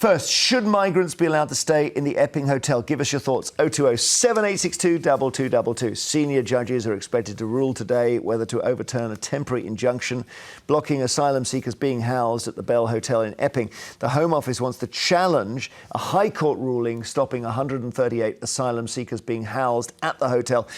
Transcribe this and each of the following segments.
First, should migrants be allowed to stay in the Epping Hotel? Give us your thoughts. 020 7862 2222. Senior judges are expected to rule today whether to overturn a temporary injunction blocking asylum seekers being housed at the Bell Hotel in Epping. The Home Office wants to challenge a High Court ruling stopping 138 asylum seekers being housed at the hotel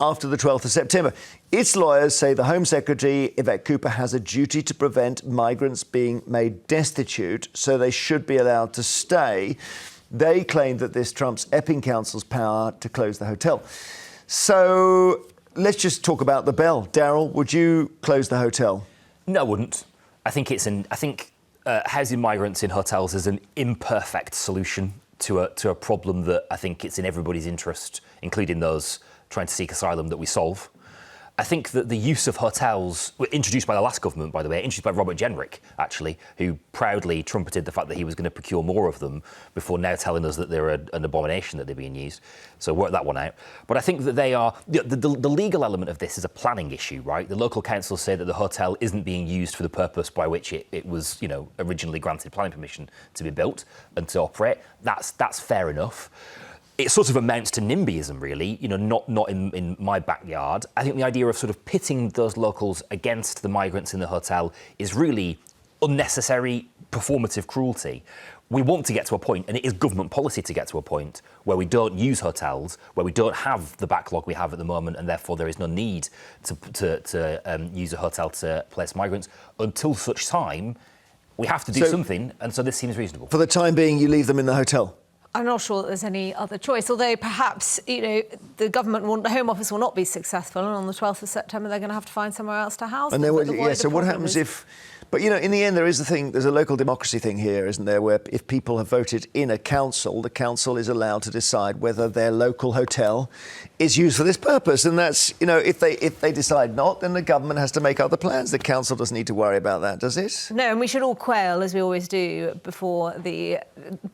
after the 12th of September. Its lawyers say the Home Secretary Yvette Cooper has a duty to prevent migrants being made destitute, so they should be allowed to stay. They claim that this trumps Epping Council's power to close the hotel. So let's just talk about the Bell. Darryl, would you close the hotel? No, I wouldn't. I think housing migrants in hotels is an imperfect solution to a problem that I think it's in everybody's interest, including those trying to seek asylum, that we solve. I think that the use of hotels, introduced by the last government, by the way, introduced by Robert Jenrick, actually, who proudly trumpeted the fact that he was going to procure more of them before now telling us that they're an abomination that they're being used. So work that one out. But I think that they are, the legal element of this is a planning issue, right? The local councils say that the hotel isn't being used for the purpose by which it was, originally granted planning permission to be built and to operate. That's fair enough. It sort of amounts to NIMBYism, really, not in my backyard. I think the idea of sort of pitting those locals against the migrants in the hotel is really unnecessary performative cruelty. We want to get to a point, and it is government policy to get to a point, where we don't use hotels, where we don't have the backlog we have at the moment, and therefore there is no need to use a hotel to place migrants. Until such time, we have to do something, and so this seems reasonable. For the time being, you leave them in the hotel? I'm not sure that there's any other choice, although perhaps, the the Home Office will not be successful, and on the 12th of September they're going to have to find somewhere else to house them. So what happens if... But, in the end, there is there's a local democracy thing here, isn't there, where if people have voted in a council, the council is allowed to decide whether their local hotel is used for this purpose. And that's, if they decide not, then the government has to make other plans. The council doesn't need to worry about that, does it? No, and we should all quail, as we always do, before the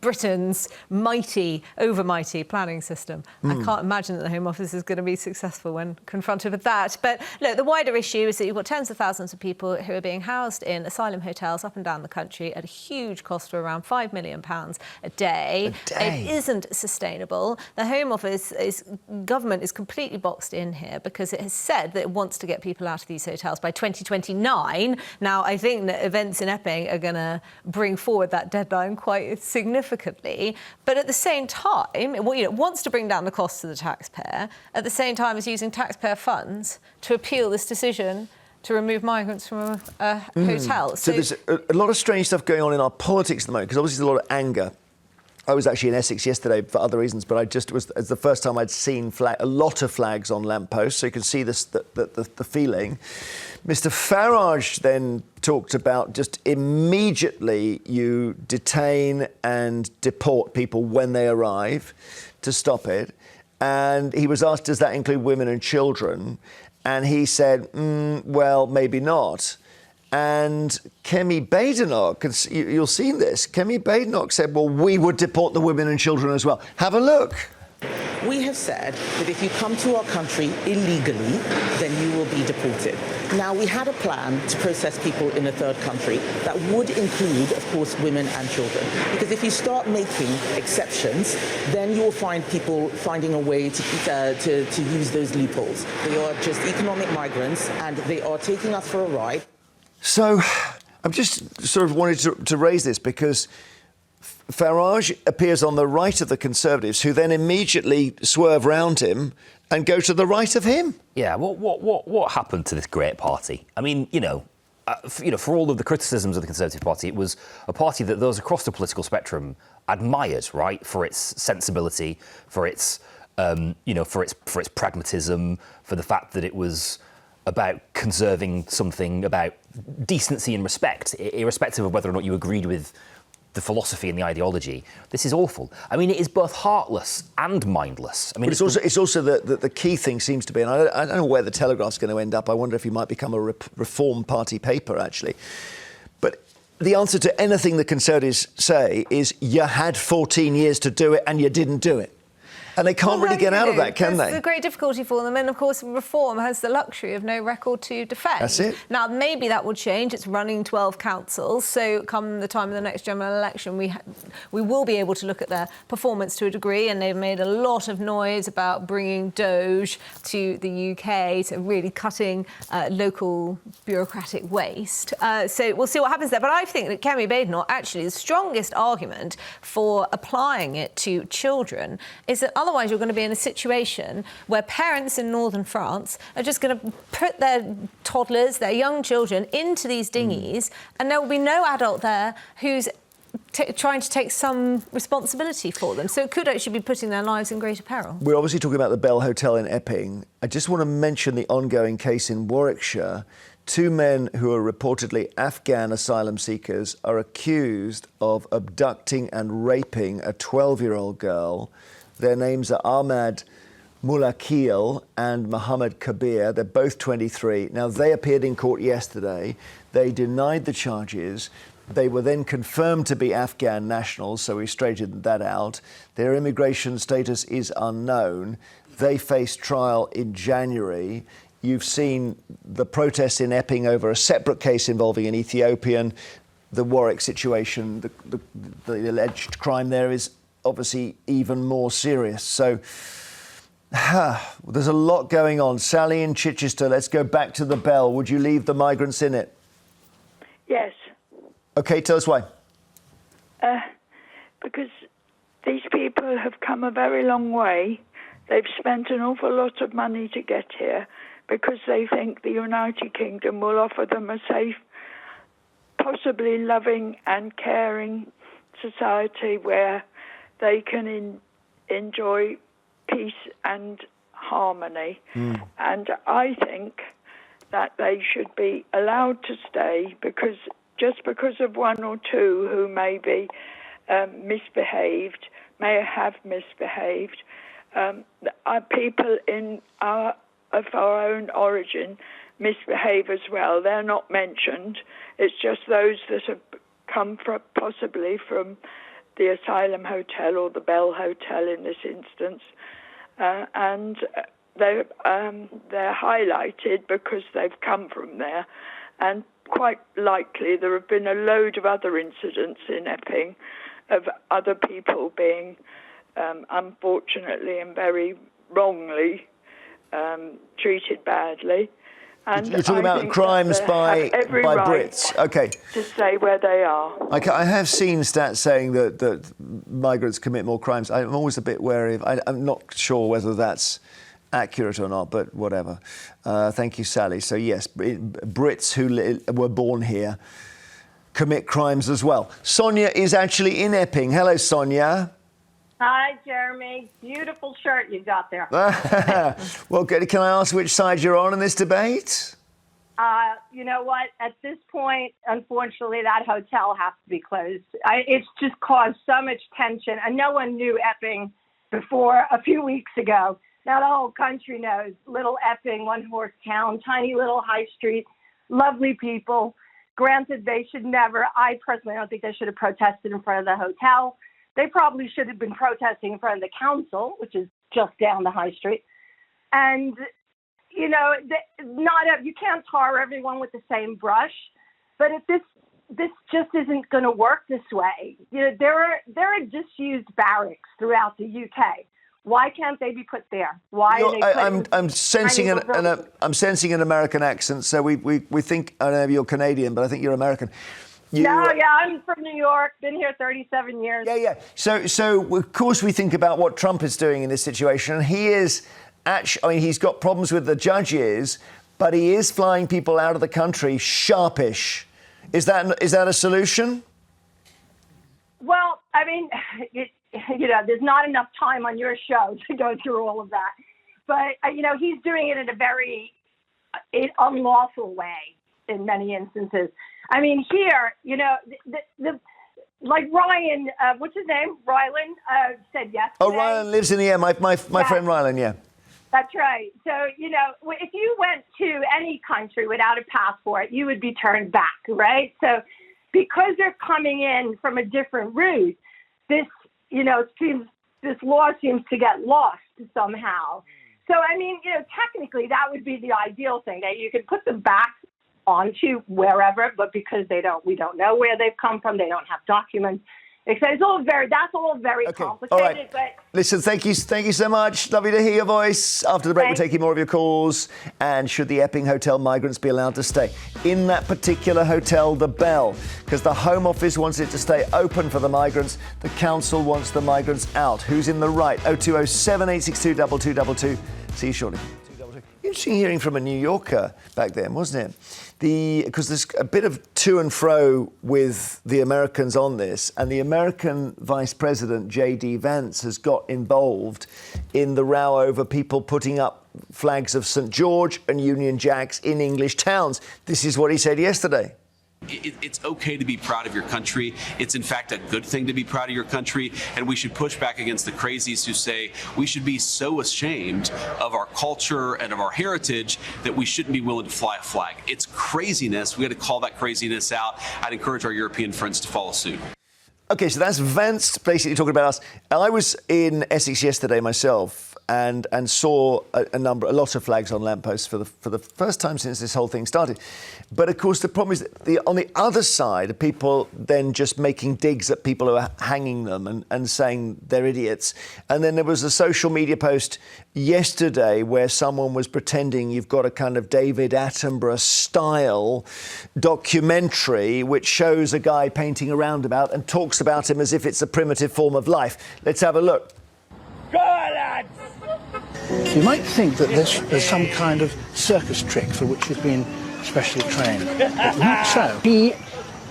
Britain's overmighty planning system. I can't imagine that the Home Office is going to be successful when confronted with that. But look, the wider issue is that you've got tens of thousands of people who are being housed in asylum hotels up and down the country at a huge cost of around £5 million a day. It isn't sustainable. The Home Office government is completely boxed in here because it has said that it wants to get people out of these hotels by 2029. Now, I think that events in Epping are going to bring forward that deadline quite significantly. But at the same time, it wants to bring down the cost to the taxpayer, at the same time as using taxpayer funds to appeal this decision to remove migrants from a hotel. So there's a lot of strange stuff going on in our politics at the moment, because obviously there's a lot of anger. I was actually in Essex yesterday for other reasons, but it's the first time I'd seen a lot of flags on lampposts, so you can see the feeling. Mr. Farage then talked about just immediately you detain and deport people when they arrive to stop it. And he was asked, does that include women and children? And he said, well, maybe not. And Kemi Badenoch, you'll see this, Kemi Badenoch said, well, we would deport the women and children as well. Have a look. We have said that if you come to our country illegally, then you will be deported. Now, we had a plan to process people in a third country that would include, of course, women and children. Because if you start making exceptions, then you will find people finding a way to use those loopholes. They are just economic migrants, and they are taking us for a ride. So I'm just sort of wanted to raise this because Farage appears on the right of the Conservatives, who then immediately swerve round him and go to the right of him. Yeah, what happened to this great party? I mean, for all of the criticisms of the Conservative Party, it was a party that those across the political spectrum admired, right, for its sensibility, for its, for its pragmatism, for the fact that it was about conserving something, about decency and respect, irrespective of whether or not you agreed with the philosophy and the ideology. This is awful. I mean, it is both heartless and mindless. I mean, but it's also the key thing seems to be, and I don't know where the Telegraph's going to end up. I wonder if he might become a Reform Party paper, actually. But the answer to anything the Conservatives say is you had 14 years to do it and you didn't do it. And they can't really get out of that, can they? It's a great difficulty for them. And, of course, reform has the luxury of no record to defend. That's it. Now, maybe that will change. It's running 12 councils. So come the time of the next general election, we will be able to look at their performance to a degree. And they've made a lot of noise about bringing Doge to the UK, to really cutting local bureaucratic waste. So we'll see what happens there. But I think that Kemi Badenoch, actually, the strongest argument for applying it to children is that otherwise you're going to be in a situation where parents in northern France are just going to put their toddlers, their young children, into these dinghies, and there will be no adult there who's trying to take some responsibility for them. So it could actually be putting their lives in greater peril. We're obviously talking about the Bell Hotel in Epping. I just want to mention the ongoing case in Warwickshire. Two men who are reportedly Afghan asylum seekers are accused of abducting and raping a 12-year-old girl. Their names are Ahmad Mulakil and Mohammed Kabir. They're both 23. Now, they appeared in court yesterday. They denied the charges. They were then confirmed to be Afghan nationals, so we straightened that out. Their immigration status is unknown. They face trial in January. You've seen the protests in Epping over a separate case involving an Ethiopian. The Warwick situation, the alleged crime there is obviously even more serious. So there's a lot going on. Sally in Chichester, let's go back to the Bell. Would you leave the migrants in it? Yes. OK, tell us why. Because these people have come a very long way. They've spent an awful lot of money to get here, because they think the United Kingdom will offer them a safe, possibly loving and caring society where they can enjoy peace and harmony. And I think that they should be allowed to stay, because just because of one or two who may be misbehaved, may have misbehaved, people of our own origin misbehave as well. They're not mentioned. It's just those that have come from, possibly from the Asylum Hotel or the Bell Hotel in this instance, and they're highlighted because they've come from there. And quite likely there have been a load of other incidents in Epping of other people being unfortunately and very wrongly treated badly. And you're talking about crimes by Brits. OK. To say where they are. I have seen stats saying that migrants commit more crimes. I'm always a bit wary of. I'm not sure whether that's accurate or not, but whatever. Thank you, Sally. So yes, Brits who were born here commit crimes as well. Sonia is actually in Epping. Hello, Sonia. Hi, Jeremy. Beautiful shirt you've got there. Well, good. Can I ask which side you're on in this debate? You know what? At this point, unfortunately, that hotel has to be closed. It's just caused so much tension. And no one knew Epping before a few weeks ago. Now the whole country knows. Little Epping, one-horse town, tiny little high street, lovely people. Granted, they should never, I personally don't think they should have protested in front of the hotel. They probably should have been protesting in front of the council, which is just down the high street. And, you know, you can't tar everyone with the same brush. But if this just isn't going to work this way. You know, there are disused barracks throughout the UK. Why can't they be put there? Why are they I'm sensing I'm sensing an American accent. So we think, I don't know if you're Canadian, but I think you're American. I'm from New York. Been here 37 years. Yeah. So of course we think about what Trump is doing in this situation, and he is actually. I mean, he's got problems with the judges, but he is flying people out of the country sharpish. Is that a solution? Well, I mean, there's not enough time on your show to go through all of that, but he's doing it in a very unlawful way in many instances. I mean, here, like Ryan, what's his name? Rylan said yesterday. Oh, Rylan lives in the air. My friend Rylan, yeah. That's right. So, if you went to any country without a passport, you would be turned back, right? So because they're coming in from a different route, this, seems this law seems to get lost somehow. So, I mean, technically that would be the ideal thing, that you could put them back onto wherever, but because we don't know where they've come from, they don't have documents. That's all very complicated. All right. But listen, thank you so much. Lovely to hear your voice. After the break, we're taking more of your calls. And should the Epping Hotel migrants be allowed to stay in that particular hotel, the Bell? Because the Home Office wants it to stay open for the migrants. The council wants the migrants out. Who's in the right? 020 7862 2222. See you shortly. Interesting hearing from a New Yorker back then, wasn't it? Because there's a bit of to and fro with the Americans on this, and the American Vice President, J.D. Vance, has got involved in the row over people putting up flags of St. George and Union Jacks in English towns. This is what he said yesterday. It's okay to be proud of your country. It's, in fact, a good thing to be proud of your country. And we should push back against the crazies who say we should be so ashamed of our culture and of our heritage that we shouldn't be willing to fly a flag. It's craziness. We got to call that craziness out. I'd encourage our European friends to follow suit. OK, so that's Vance basically talking about us. I was in Essex yesterday myself and saw a lot of flags on lampposts for the first time since this whole thing started. But of course, the problem is that on the other side, people then just making digs at people who are hanging them and saying they're idiots. And then there was a social media post yesterday where someone was pretending you've got a kind of David Attenborough style documentary which shows a guy painting a roundabout and talks about him as if it's a primitive form of life. Let's have a look. Go on, lads! You might think that this is some kind of circus trick for which he's been specially trained, but not so. He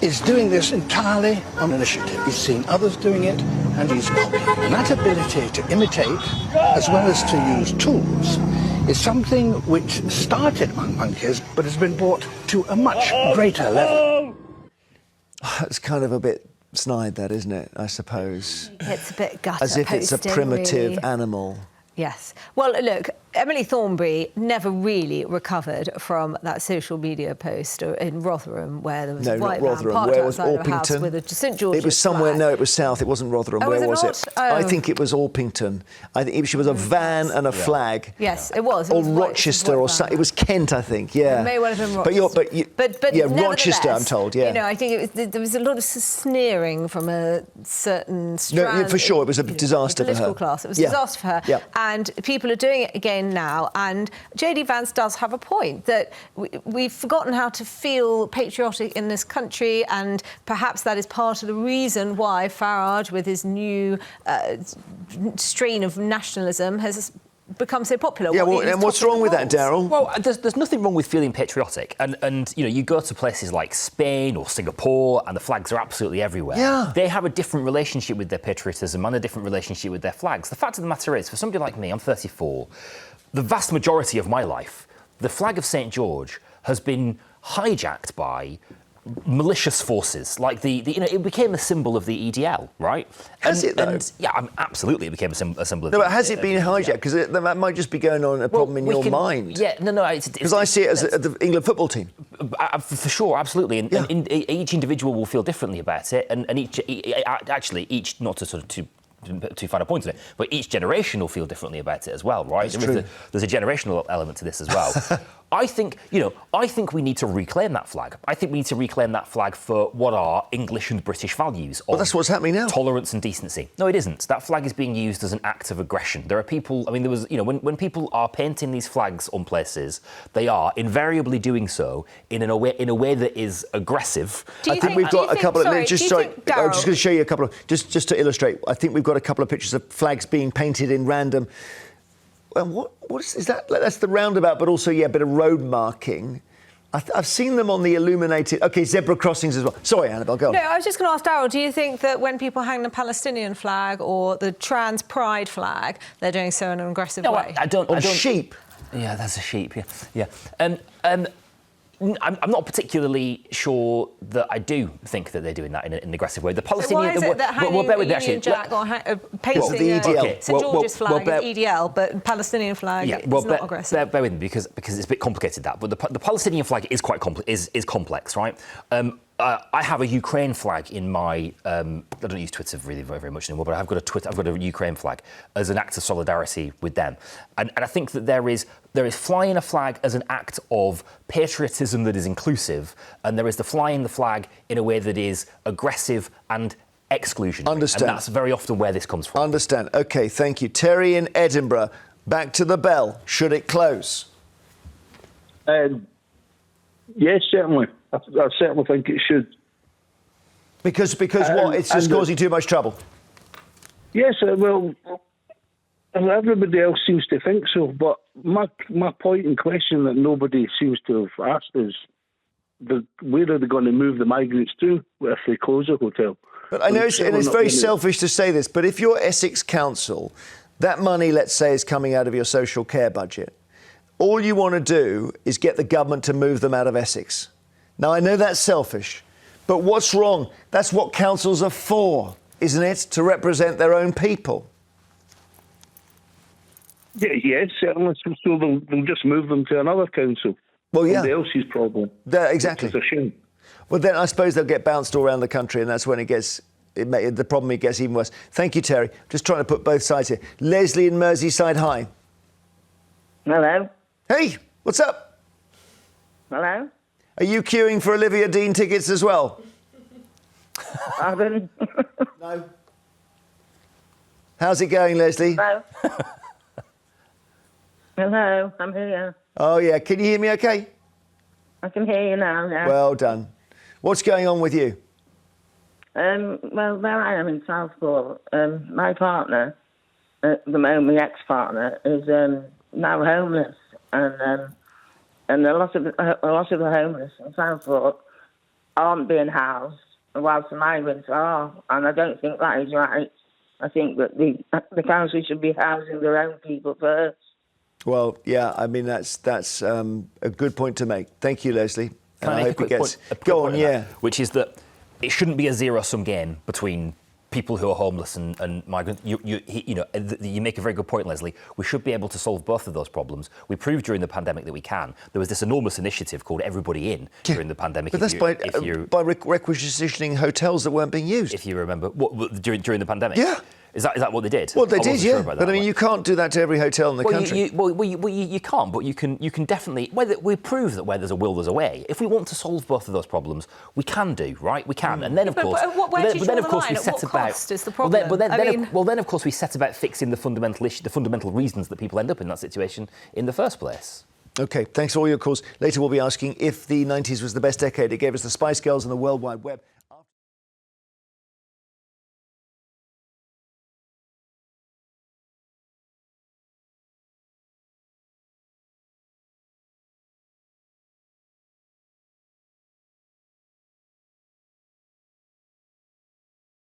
is doing this entirely on initiative. He's seen others doing it, and he's copying. And that ability to imitate, as well as to use tools, is something which started among monkeys, but has been brought to a much greater level. It's kind of a bit snide, that, isn't it, I suppose? It's a bit gutter as if it's a posting, primitive really. Animal. Yes. Well, look, Emily Thornberry never really recovered from that social media post in Rotherham where there was a white van parked outside of a house with a St George's It was somewhere, flag. No, it was south. It wasn't Rotherham. Oh, where was it? it? I think it was Orpington. I think she was a van and a flag. Yes, it was. Or Rochester or something. It was Kent, I think, yeah. It may well have been Rochester. But yeah, Rochester, I'm told, yeah. You know, I think there was a lot of sneering from a certain strand. No, for sure, it was a disaster for her. Political class. It was a disaster for her. Yeah. And people are doing it again now. And J.D. Vance does have a point that we've forgotten how to feel patriotic in this country, and perhaps that is part of the reason why Farage, with his new strain of nationalism, has become so popular. Yeah, well, and what's wrong with that, Darryl? Well, there's nothing wrong with feeling patriotic, and you go to places like Spain or Singapore, and the flags are absolutely everywhere. Yeah. They have a different relationship with their patriotism and a different relationship with their flags. The fact of the matter is, for somebody like me, I'm 34. The vast majority of my life, the flag of St. George has been hijacked by malicious forces, like it became a symbol of the EDL, right? Has it, though? Yeah, absolutely, it became a symbol of No, but has it been hijacked? Because that might just be going on a problem in your mind. Yeah, no. Because I see it as the England football team. For sure, absolutely. And each individual will feel differently about it, and each not to sort of too fine a point on it, but each generation will feel differently about it as well, right? There's a generational element to this as well. I think we need to reclaim that flag. I think we need to reclaim that flag for what are English and British values. Well, that's what's happening now. Tolerance and decency. No, it isn't. That flag is being used as an act of aggression. There are people, when people are painting these flags on places, they are invariably doing so in a way that is aggressive. I think we've got a couple of... I'm just going to show you a couple of... Just to illustrate, I think we've got a couple of pictures of flags being painted in random... What is that? That's the roundabout, but also, a bit of road marking. I've seen them on the illuminated... OK, zebra crossings as well. Sorry, Annabel, go on. No, I was just going to ask Darryl, do you think that when people hang the Palestinian flag or the trans pride flag, they're doing so in an aggressive way? I don't... sheep? Yeah, that's a sheep, yeah. I'm not particularly sure that I do think that they're doing that in an aggressive way. The Palestinian... So why is it that hanging a Union Jack or painting the EDL? St George's flag is EDL, but Palestinian flag is not aggressive? Bear with me, because it's a bit complicated, that. But the Palestinian flag is quite complex, right? I have a Ukraine flag in my. I don't use Twitter really very much anymore, but I've got a Ukraine flag as an act of solidarity with them, and I think that there is flying a flag as an act of patriotism that is inclusive, and there is the flying the flag in a way that is aggressive and exclusionary. Understand. And that's very often where this comes from. Understand. OK, thank you. Terry in Edinburgh, back to the bell. Should it close? Yes, certainly. I certainly think it should. Because what? It's just causing too much trouble? Yes, well, everybody else seems to think so, but my point in question that nobody seems to have asked is, where are they going to move the migrants to if they close a hotel? But I know it's very selfish to say this, but if you're Essex Council, that money, let's say, is coming out of your social care budget. All you want to do is get the government to move them out of Essex. Now, I know that's selfish, but what's wrong? That's what councils are for, isn't it? To represent their own people. Yeah, yes, certainly. So they'll just move them to another council. Well, yeah. Somebody else's problem. Exactly. It's a shame. Well, then I suppose they'll get bounced all around the country, and that's when the problem gets even worse. Thank you, Terry. Just trying to put both sides here. Leslie in Merseyside, hi. Hello. Hey, what's up? Hello. Are you queuing for Olivia Dean tickets as well? Pardon? No. How's it going, Leslie? Hello. Hello, I'm here. Oh, yeah. Can you hear me okay? I can hear you now, yeah. Well done. What's going on with you? Well, where I am in Southport, my partner, at the moment, my ex-partner, is now homeless, and a lot of the homeless in Southport aren't being housed, whilst the migrants are, and I don't think that is right. I think that the council should be housing their own people first. Well, yeah, I mean, that's a good point to make. Thank you, Leslie. Can I make a quick point? Go on, yeah. Which is that it shouldn't be a zero-sum game between people who are homeless and migrants. You make a very good point, Leslie. We should be able to solve both of those problems. We proved during the pandemic that we can. There was this enormous initiative called Everybody In during the pandemic. But that's by requisitioning hotels that weren't being used. If you remember, during the pandemic. Yeah. Is that what they did? Well, they did, yeah. But I mean, you can't do that to every hotel in the country. You can't, but you can definitely. We prove that where there's a will, there's a way. If we want to solve both of those problems, we can do, right? We can, and then of course, where do you draw the line? At what cost is the problem? Then of course we set about fixing the fundamental issue, the fundamental reasons that people end up in that situation in the first place. OK, thanks for all your calls. Later we'll be asking if the 90s was the best decade. It gave us the Spice Girls and the World Wide Web.